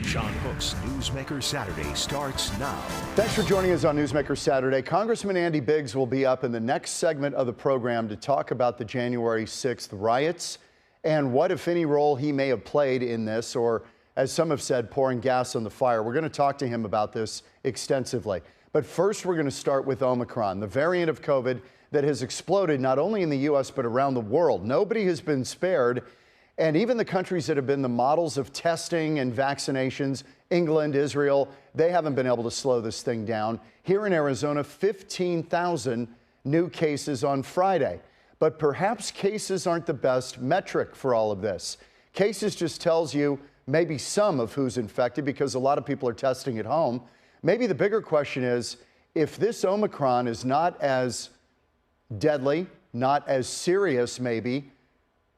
Sean Hook's Newsmaker Saturday starts now. Thanks for joining us on Newsmaker Saturday. Congressman Andy Biggs will be up in the next segment of the program to talk about the January 6th riots and what, if any, role he may have played in this, or, as some have said, pouring gas on the fire. We're going to talk to him about this extensively. But first, we're going to start with Omicron, the variant of COVID that has exploded not only in the U.S. but around the world. Nobody has been spared. And even the countries that have been the models of testing and vaccinations, England, Israel, they haven't been able to slow this thing down. Here in Arizona, 15,000 new cases on Friday. But perhaps cases aren't the best metric for all of this. Cases just tells you maybe some of who's infected because a lot of people are testing at home. Maybe the bigger question is, if this Omicron is not as deadly, not as serious maybe,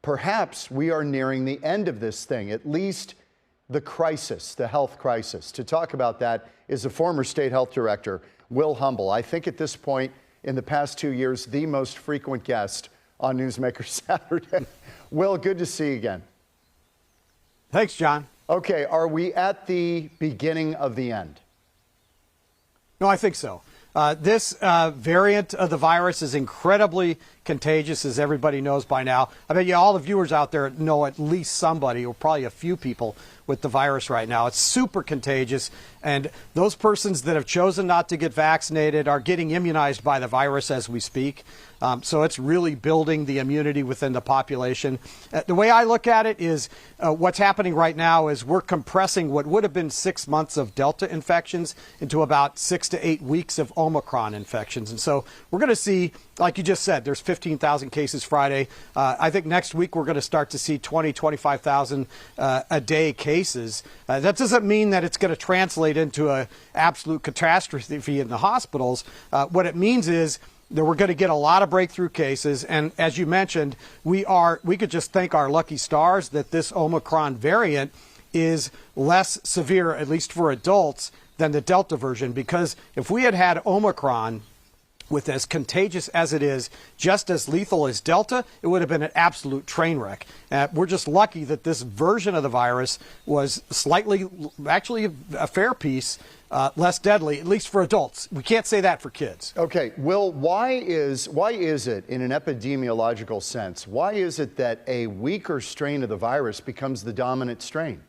perhaps we are nearing the end of this thing, at least the crisis, the health crisis. To talk about that is the former state health director, Will Humble. I think at this point in the past 2 years, the most frequent guest on Newsmaker Saturday. Will, good to see you again. Thanks, John. Okay, are we at the beginning of the end? No, I think so. This variant of the virus is incredibly contagious, as everybody knows by now. I bet you all the viewers out there know at least somebody, or probably a few people, with the virus right now. It's super contagious, and those persons that have chosen not to get vaccinated are getting immunized by the virus as we speak. So it's really building the immunity within the population. The way I look at it is what's happening right now is we're compressing what would have been 6 months of Delta infections into about 6 to 8 weeks of Omicron infections. And so we're going to see, like you just said, there's 15,000 cases Friday. I think next week we're going to start to see 20, 25,000 a day cases. That doesn't mean that it's going to translate into an absolute catastrophe in the hospitals. What it means is that we're going to get a lot of breakthrough cases. And as you mentioned, we could just thank our lucky stars that this Omicron variant is less severe, at least for adults, than the Delta version. Because if we had had Omicron with as contagious as it is, just as lethal as Delta, it would have been an absolute train wreck. We're just lucky that this version of the virus was slightly, actually a fair piece, less deadly, at least for adults. We can't say that for kids. Okay, Will, why is it, in an epidemiological sense, why is it that a weaker strain of the virus becomes the dominant strain?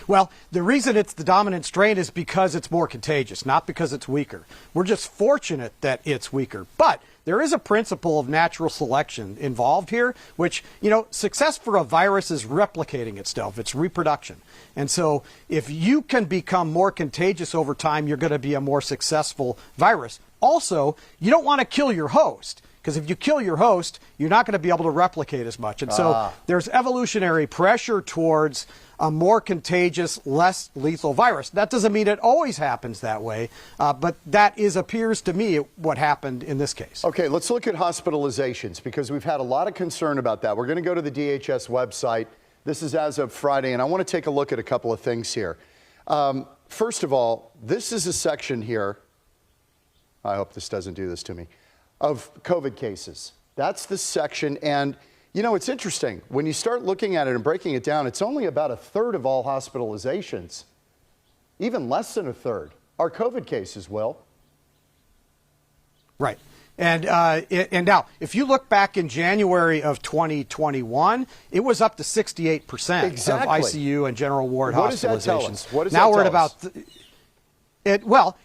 Well, the reason it's the dominant strain is because it's more contagious, not because it's weaker. We're just fortunate that it's weaker. But there is a principle of natural selection involved here, which, success for a virus is replicating itself. It's reproduction. And so if you can become more contagious over time, you're going to be a more successful virus. Also, you don't want to kill your host, because if you kill your host, you're not going to be able to replicate as much. And so there's evolutionary pressure towards a more contagious, less lethal virus. That doesn't mean it always happens that way, but that appears to me what happened in this case. Okay, let's look at hospitalizations, because we've had a lot of concern about that. We're going to go to the DHS website. This is as of Friday, and I want to take a look at a couple of things here. First of all, this is a section here, I hope this doesn't do this to me, of COVID cases. That's the section, and it's interesting. When you start looking at it and breaking it down, it's only about a third of all hospitalizations, even less than a third, are COVID cases, Will. Right. And now, if you look back in January of 2021, it was up to 68% of ICU and general ward hospitalizations. What does that tell us? What does now that we're tell at us? about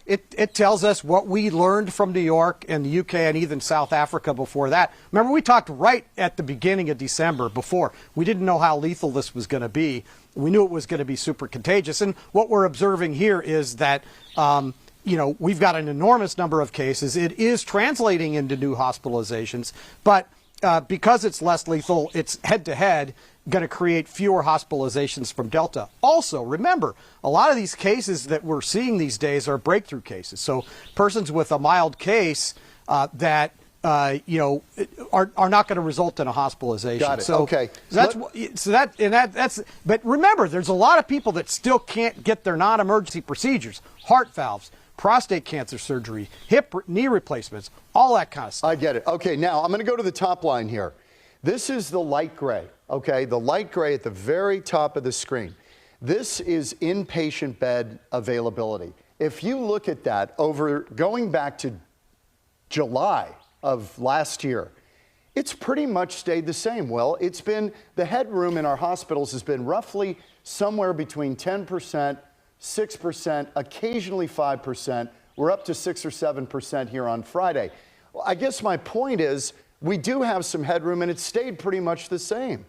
it tells us what we learned from New York and the UK and even South Africa before that. Remember, we talked right at the beginning of December before. We didn't know how lethal this was going to be. We knew it was going to be super contagious. And what we're observing here is that, we've got an enormous number of cases. It is translating into new hospitalizations, but because it's less lethal, it's head-to-head going to create fewer hospitalizations from Delta. Also, remember, a lot of these cases that we're seeing these days are breakthrough cases. So persons with a mild case that are not going to result in a hospitalization. Got it. So okay. But remember, there's a lot of people that still can't get their non-emergency procedures, heart valves, prostate cancer surgery, knee replacements, all that kind of stuff. I get it. Okay, now I'm going to go to the top line here. This is the light gray, okay? The light gray at the very top of the screen. This is inpatient bed availability. If you look at that going back to July of last year, it's pretty much stayed the same. Well, the headroom in our hospitals has been roughly somewhere between 10%, 6%, occasionally 5%. We're up to 6 or 7% here on Friday. Well, I guess my point is we do have some headroom and it's stayed pretty much the same.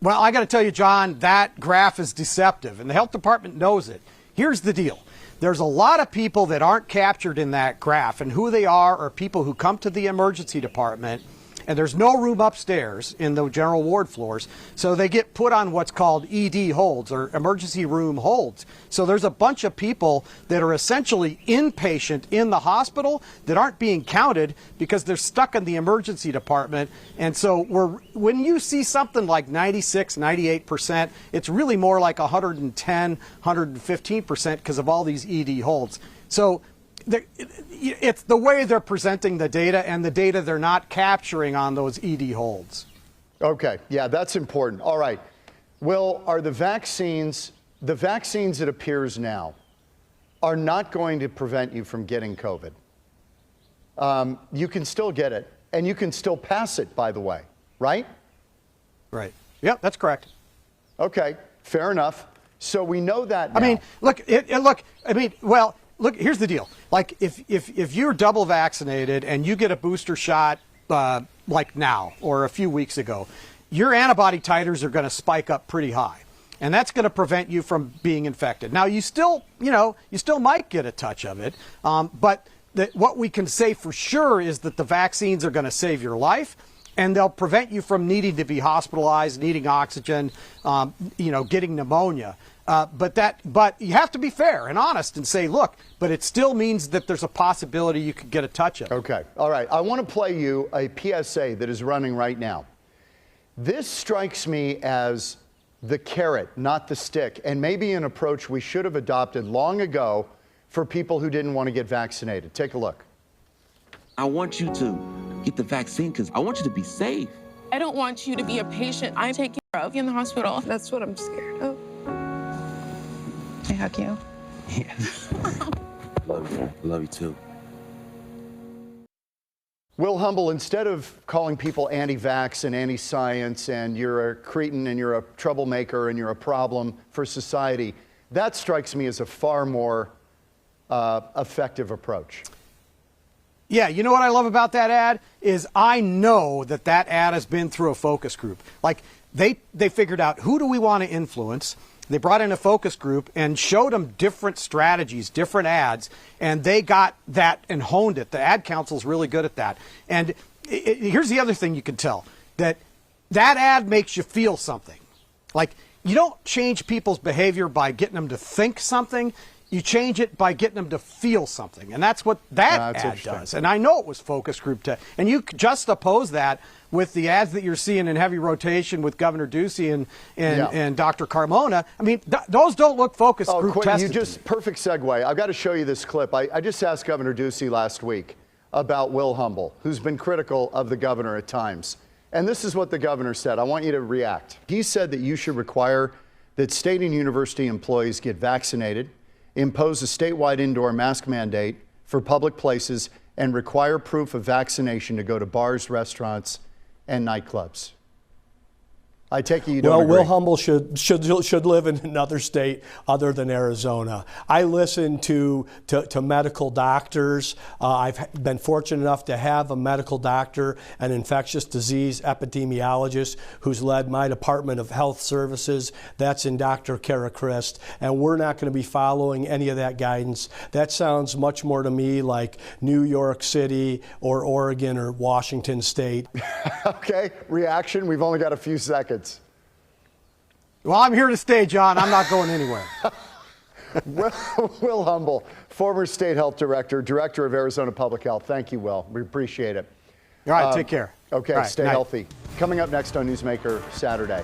Well, I got to tell you, John, that graph is deceptive, and the health department knows it. Here's the deal. There's a lot of people that aren't captured in that graph, and who they are people who come to the emergency department, and there's no room upstairs in the general ward floors, so they get put on what's called ED holds, or emergency room holds. So there's a bunch of people that are essentially inpatient in the hospital that aren't being counted because they're stuck in the emergency department. And so when you see something like 96, 98%, it's really more like 110, 115% because of all these ED holds. So it's the way they're presenting the data and the data they're not capturing on those ED holds. Okay, yeah, that's important. All right. Will, are the vaccines it appears now are not going to prevent you from getting COVID? You can still get it, and you can still pass it, by the way, right? Right. Yep, that's correct. Okay, fair enough. So we know that now. I mean, look, here's the deal. Like, if you're double vaccinated and you get a booster shot like now or a few weeks ago, your antibody titers are going to spike up pretty high. And that's going to prevent you from being infected. Now, you still might get a touch of it. But what we can say for sure is that the vaccines are going to save your life. And they'll prevent you from needing to be hospitalized, needing oxygen, getting pneumonia. But you have to be fair and honest and say, look, but it still means that there's a possibility you could get a touch of it. Okay. All right. I want to play you a PSA that is running right now. This strikes me as the carrot, not the stick, and maybe an approach we should have adopted long ago for people who didn't want to get vaccinated. Take a look. I want you to get the vaccine because I want you to be safe. I don't want you to be a patient I take care of in the hospital. That's what I'm scared of. I hug you. Yeah. Love you. Love you too. Will Humble, instead of calling people anti-vax and anti-science and you're a cretin and you're a troublemaker and you're a problem for society, that strikes me as a far more effective approach. Yeah, you know what I love about that ad is I know that ad has been through a focus group. Like they figured out who do we want to influence. They brought in a focus group and showed them different strategies, different ads, and they got that and honed it. The ad council's really good at that. And here's the other thing you can tell, that ad makes you feel something. Like, you don't change people's behavior by getting them to think something. You change it by getting them to feel something. And that's what that ad does. And I know it was focus group and you just oppose that with the ads that you're seeing in heavy rotation with Governor Ducey and Dr. Carmona. I mean, those don't look focus group tested. Perfect segue. I've got to show you this clip. I just asked Governor Ducey last week about Will Humble, who's been critical of the governor at times. And this is what the governor said. I want you to react. He said that you should require that state and university employees get vaccinated, impose a statewide indoor mask mandate for public places, and require proof of vaccination to go to bars, restaurants, and nightclubs. I take it you don't agree. Will Humble should live in another state other than Arizona. I listen to medical doctors. I've been fortunate enough to have a medical doctor, an infectious disease epidemiologist who's led my Department of Health Services. That's in Dr. Kara Christ. And we're not going to be following any of that guidance. That sounds much more to me like New York City or Oregon or Washington State. Okay, reaction. We've only got a few seconds. Well, I'm here to stay, John. I'm not going anywhere. Will Humble, former state health director, director of Arizona Public Health. Thank you, Will. We appreciate it. All right, take care. Okay, right, stay healthy. Coming up next on Newsmaker Saturday,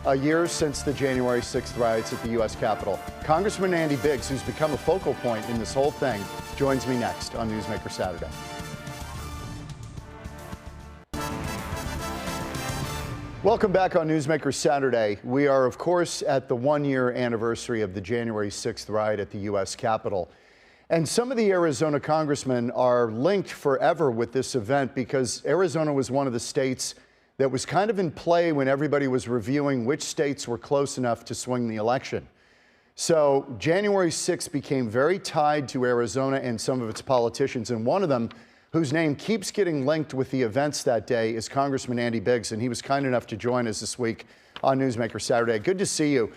a year since the January 6th riots at the U.S. Capitol, Congressman Andy Biggs, who's become a focal point in this whole thing, joins me next on Newsmaker Saturday. Welcome back on Newsmaker Saturday. We are, of course, at the one-year anniversary of the January 6th riot at the U.S. Capitol. And some of the Arizona congressmen are linked forever with this event because Arizona was one of the states that was kind of in play when everybody was reviewing which states were close enough to swing the election. So January 6th became very tied to Arizona and some of its politicians, and one of them, whose name keeps getting linked with the events that day, is Congressman Andy Biggs, and he was kind enough to join us this week on Newsmaker Saturday. Good to see you.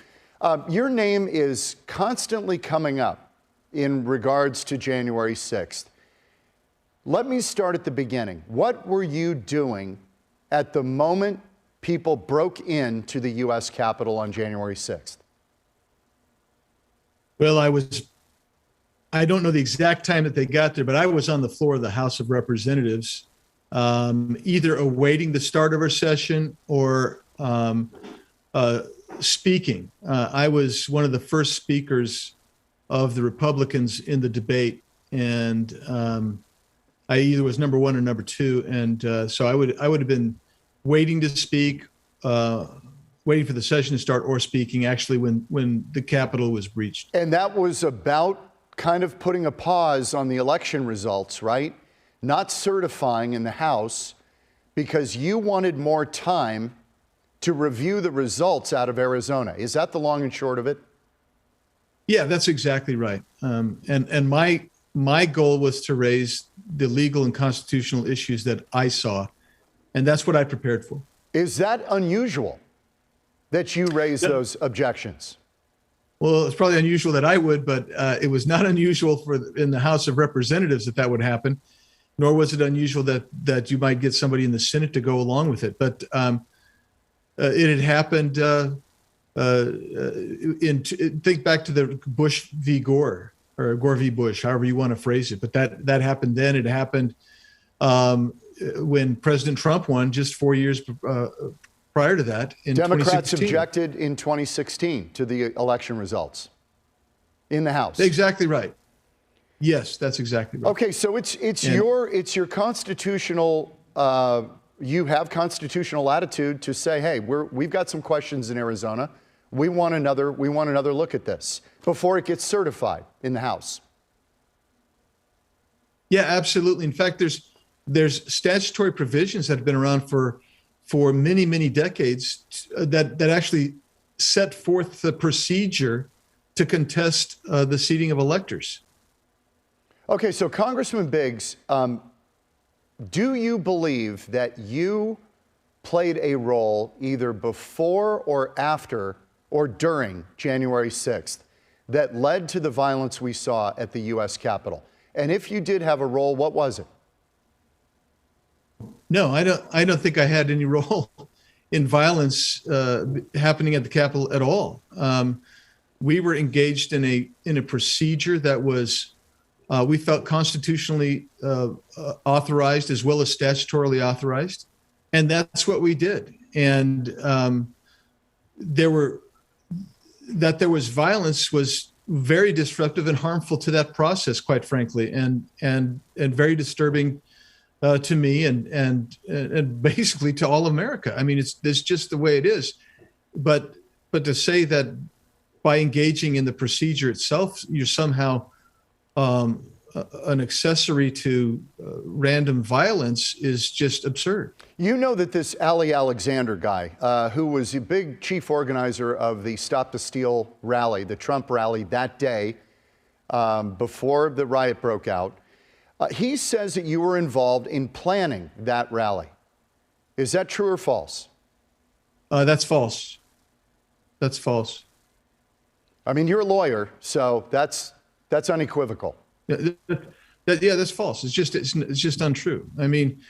Your name is constantly coming up in regards to January 6th. Let me start at the beginning. What were you doing at the moment people broke into the U.S. Capitol on January 6th? Well, I don't know the exact time that they got there, but I was on the floor of the House of Representatives, either awaiting the start of our session or speaking. I was one of the first speakers of the Republicans in the debate, and I either was number one or number two, and so I would have been waiting to speak, waiting for the session to start, or speaking actually when the Capitol was breached. And that was about kind of putting a pause on the election results, right? Not certifying in the House because you wanted more time to review the results out of Arizona. Is that the long and short of it? Yeah, that's exactly right. And my goal was to raise the legal and constitutional issues that I saw, and that's what I prepared for. Is that unusual that you raised those objections? Well, it's probably unusual that I would, but it was not unusual in the House of Representatives that would happen, nor was it unusual that you might get somebody in the Senate to go along with it. But it had happened. Think back to the Bush v. Gore, or Gore v. Bush, however you want to phrase it. But that happened then. It happened when President Trump won just 4 years prior to that, in Democrats 2016. Objected in 2016 to the election results in the House. Exactly right. Yes, that's exactly right. Okay, so it's your constitutional. You have constitutional latitude to say, hey, we've got some questions in Arizona. We want another look at this before it gets certified in the House. Yeah, absolutely. In fact, there's statutory provisions that have been around for many, many decades that actually set forth the procedure to contest the seating of electors. Okay, so Congressman Biggs, do you believe that you played a role either before or after or during January 6th that led to the violence we saw at the U.S. Capitol? And if you did have a role, what was it? No, I don't think I had any role in violence happening at the Capitol at all. We were engaged in a procedure that was we felt constitutionally authorized as well as statutorily authorized, and that's what we did. And there was violence was very disruptive and harmful to that process, quite frankly, and very disturbing to me and basically to all America. I mean, it's just the way it is. But to say that by engaging in the procedure itself, you're somehow an accessory to random violence is just absurd. You know that this Ali Alexander guy, who was a big chief organizer of the Stop the Steal rally, the Trump rally that day before the riot broke out, he says that you were involved in planning that rally. Is that true or false? That's false. That's false. I mean, you're a lawyer, so that's unequivocal. Yeah, that's false. It's just untrue. I mean,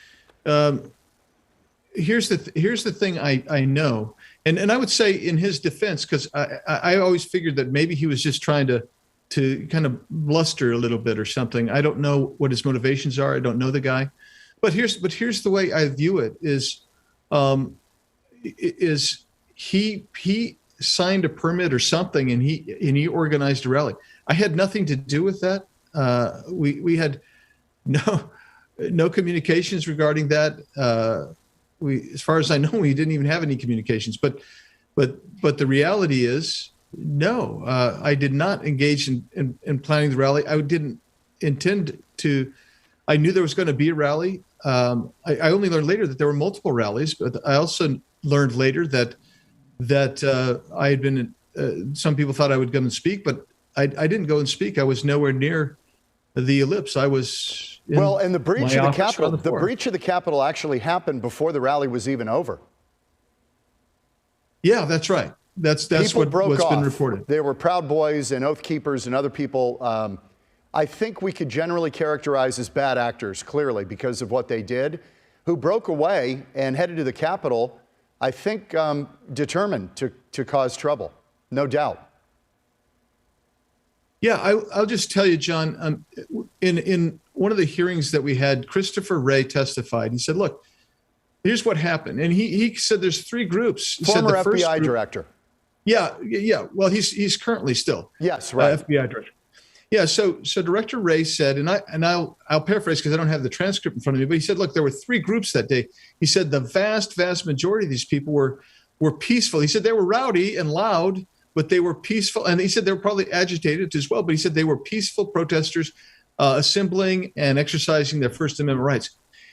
here's the thing I know, and I would say in his defense, because I always figured that maybe he was just trying to kind of bluster a little bit or something. I don't know what his motivations are. I don't know the guy, but here's the way I view it is he signed a permit or something and he organized a rally. I had nothing to do with that. We had no communications regarding that. as far as I know, we didn't even have any communications. But the reality is, no, I did not engage in planning the rally. I didn't intend to. I knew there was going to be a rally. I only learned later that there were multiple rallies, but I also learned later that I had been. Some people thought I would go and speak, but I didn't go and speak. I was nowhere near the ellipse. I was and the breach of the Capitol. The breach of the Capitol actually happened before the rally was even over. Yeah, that's right. That's what's been reported. There were Proud Boys and Oath Keepers and other people. I think we could generally characterize as bad actors, clearly, because of what they did, who broke away and headed to the Capitol, I think determined to cause trouble, no doubt. Yeah, I'll just tell you, John, in one of the hearings that we had, Christopher Wray testified. He said, look, here's what happened. And he said there's three groups. He Former said the FBI first group, director. Yeah. Well, he's currently still. Yes, right. FBI director. Yeah, so Director Wray said, and I'll paraphrase because I don't have the transcript in front of me, but he said, look, there were three groups that day. He said the vast majority of these people were peaceful. He said they were rowdy and loud, but they were peaceful. And he said they were probably agitated as well, but he said they were peaceful protesters assembling and exercising their First Amendment rights.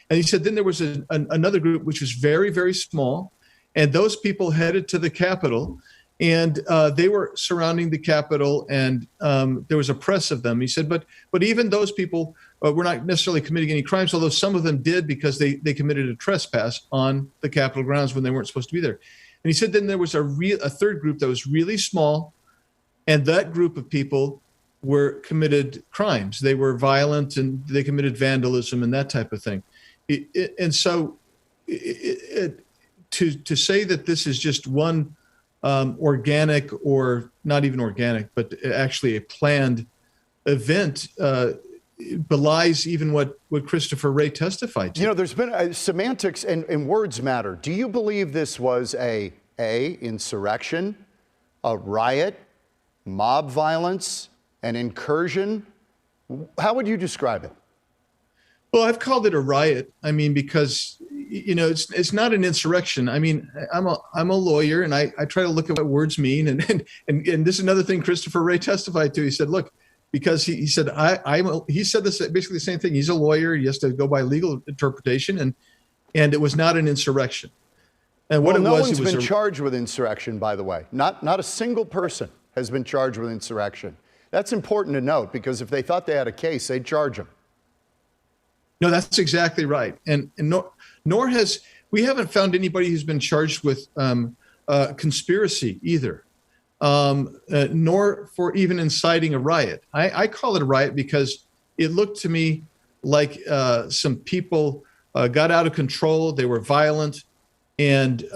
And he said then there was another group which was very, very small, and those people headed to the Capitol. And they were surrounding the Capitol, and there was a press of them. He said, but even those people were not necessarily committing any crimes, although some of them did because they committed a trespass on the Capitol grounds when they weren't supposed to be there. And he said then there was a third group that was really small, and that group of people committed crimes. They were violent, and they committed vandalism and that type of thing. To say that this is just one organic, or not even organic, but actually a planned event belies even what Christopher Wray testified to. You know, there's been semantics and words matter. Do you believe this was a insurrection, a riot, mob violence, an incursion? How would you describe it? Well, I've called it a riot. I mean, because it's not an insurrection. I mean, I'm a lawyer, and I try to look at what words mean. And this is another thing Christopher Wray testified to. He said, look, because he said he said this basically the same thing. He's a lawyer. He has to go by legal interpretation, and it was not an insurrection. And what no one's been charged with insurrection, by the way. Not a single person has been charged with insurrection. That's important to note, because if they thought they had a case, they'd charge them. No, that's exactly right. And nor we haven't found anybody who's been charged with conspiracy either, nor for even inciting a riot. I call it a riot because it looked to me like some people got out of control. They were violent and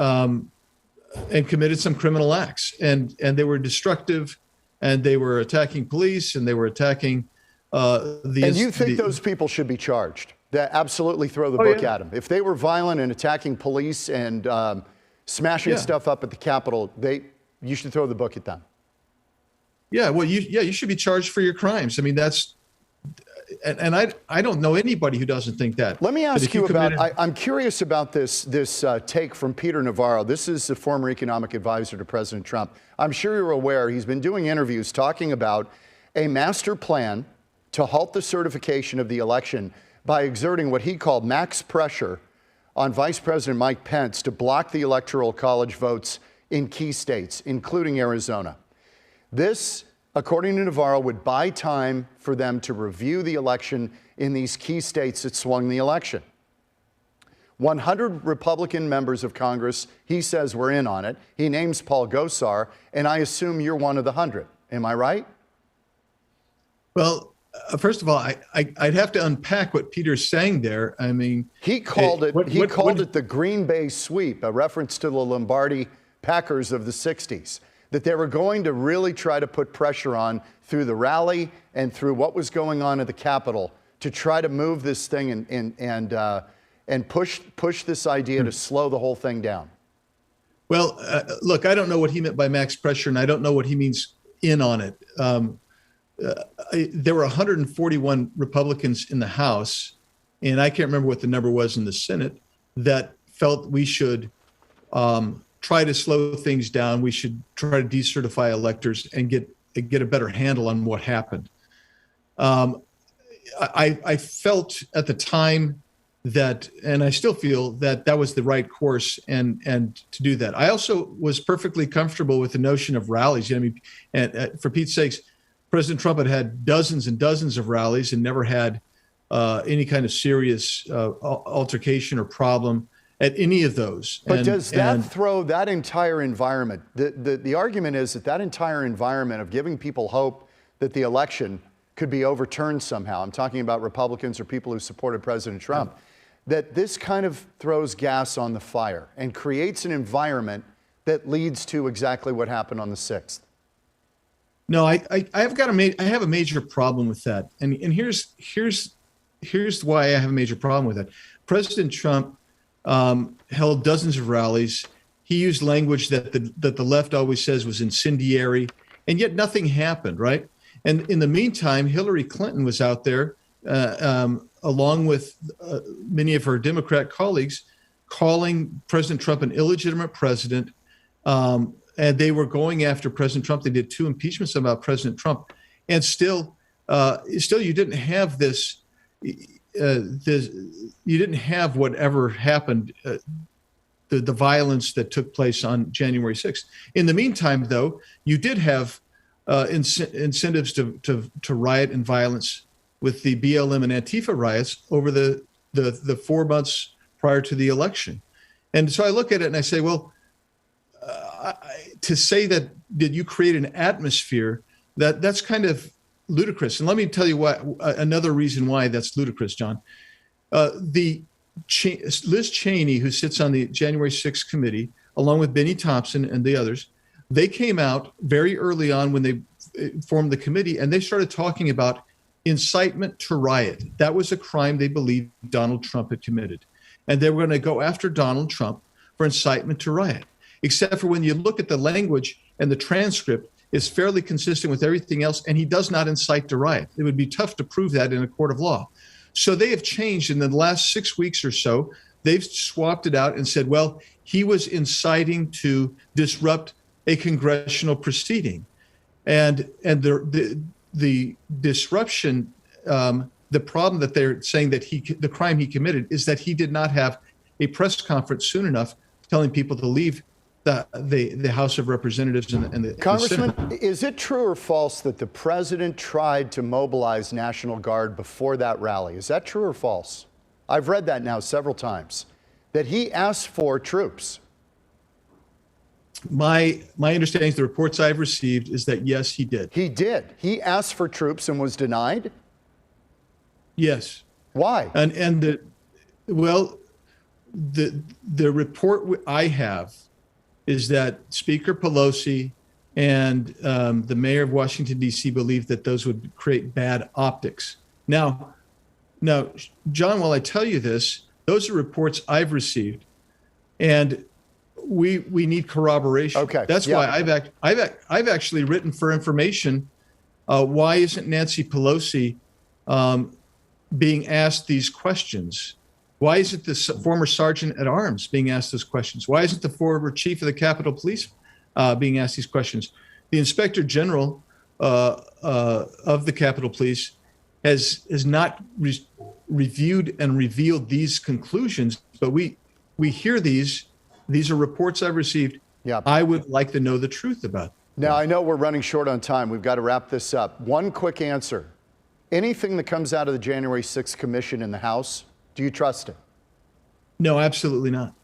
committed some criminal acts, and they were destructive, and they were attacking police, and they were attacking. And you think those people should be charged? That absolutely throw the book at them. If they were violent and attacking police and smashing stuff up at the Capitol, you should throw the book at them. Yeah, well, you should be charged for your crimes. I mean, and I don't know anybody who doesn't think that. Let me ask you about. I'm curious about this take from Peter Navarro. This is the former economic advisor to President Trump. I'm sure you're aware he's been doing interviews talking about a master plan to halt the certification of the election by exerting what he called max pressure on Vice President Mike Pence to block the Electoral College votes in key states, including Arizona. This, according to Navarro, would buy time for them to review the election in these key states that swung the election. 100 Republican members of Congress, he says, were in on it. He names Paul Gosar, and I assume you're one of the 100. Am I right? Well, first of all, I'd have to unpack what Peter's saying there. I mean, he called it the Green Bay sweep, a reference to the Lombardi Packers of the 60s, that they were going to really try to put pressure on through the rally and through what was going on at the Capitol to try to move this thing and push this idea to slow the whole thing down. Well, look, I don't know what he meant by max pressure, and I don't know what he means in on it. There were 141 Republicans in the House, and I can't remember what the number was in the Senate, that felt we should try to slow things down. We should try to decertify electors and get a better handle on what happened. I felt at the time that, and I still feel that that was the right course and to do that. I also was perfectly comfortable with the notion of rallies. I mean, and for Pete's sakes, President Trump had dozens and dozens of rallies and never had any kind of serious altercation or problem at any of those. But does that throw that entire environment? The argument is that entire environment of giving people hope that the election could be overturned somehow. I'm talking about Republicans or people who supported President Trump. Yeah. That this kind of throws gas on the fire and creates an environment that leads to exactly what happened on the 6th. No, I have a major problem with that, and here's why I have a major problem with that. President Trump held dozens of rallies. He used language that the left always says was incendiary, and yet nothing happened, right? And in the meantime, Hillary Clinton was out there, along with many of her Democrat colleagues, calling President Trump an illegitimate president. And they were going after President Trump. They did 2 impeachments about President Trump. And still you didn't have this, you didn't have whatever happened, the violence that took place on January 6th. In the meantime, though, you did have incentives to riot and violence with the BLM and Antifa riots over the 4 months prior to the election. And so I look at it and I say, well, to say that did you create an atmosphere that's kind of ludicrous. And let me tell you why, another reason why that's ludicrous, John. Liz Cheney, who sits on the January 6th committee, along with Benny Thompson and the others, they came out very early on when they formed the committee, and they started talking about incitement to riot. That was a crime they believed Donald Trump had committed. And they were going to go after Donald Trump for incitement to riot. Except for when you look at the language and the transcript, it's fairly consistent with everything else, and he does not incite to riot. It would be tough to prove that in a court of law. So they have changed in the last 6 weeks or so. They've swapped it out and said, well, he was inciting to disrupt a congressional proceeding. And the disruption, the problem that they're saying that the crime he committed is that he did not have a press conference soon enough telling people to leave the House of Representatives and the Congressman, Senate. Is it true or false that the president tried to mobilize National Guard before that rally? Is that true or false? I've read that now several times, that he asked for troops. My understanding, the reports I've received, is that yes, he did. He did. He asked for troops and was denied? Yes. Why? The report I have is that Speaker Pelosi and the mayor of Washington, D.C. believed that those would create bad optics. Now, John, while I tell you this, those are reports I've received, and we need corroboration. Okay. That's why I've actually written for information. Why isn't Nancy Pelosi being asked these questions? Why isn't the former sergeant at arms being asked those questions? Why isn't the former chief of the Capitol Police being asked these questions? The Inspector General of the Capitol Police has not reviewed and revealed these conclusions, but we hear these. These are reports I've received. Yeah. I would like to know the truth about them. Now, I know we're running short on time. We've got to wrap this up. One quick answer. Anything that comes out of the January 6th commission in the House, do you trust it? No, absolutely not.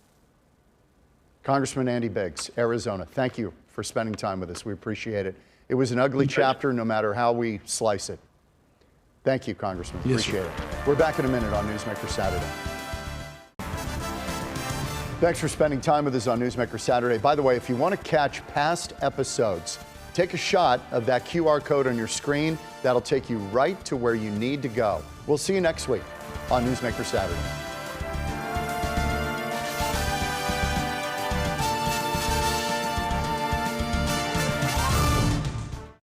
Congressman Andy Biggs, Arizona, thank you for spending time with us. We appreciate it. It was an ugly chapter, no matter how we slice it. Thank you, Congressman. Yes, appreciate it. We're back in a minute on Newsmaker Saturday. Thanks for spending time with us on Newsmaker Saturday. By the way, if you want to catch past episodes, take a shot of that QR code on your screen. That'll take you right to where you need to go. We'll see you next week on Newsmaker Saturday.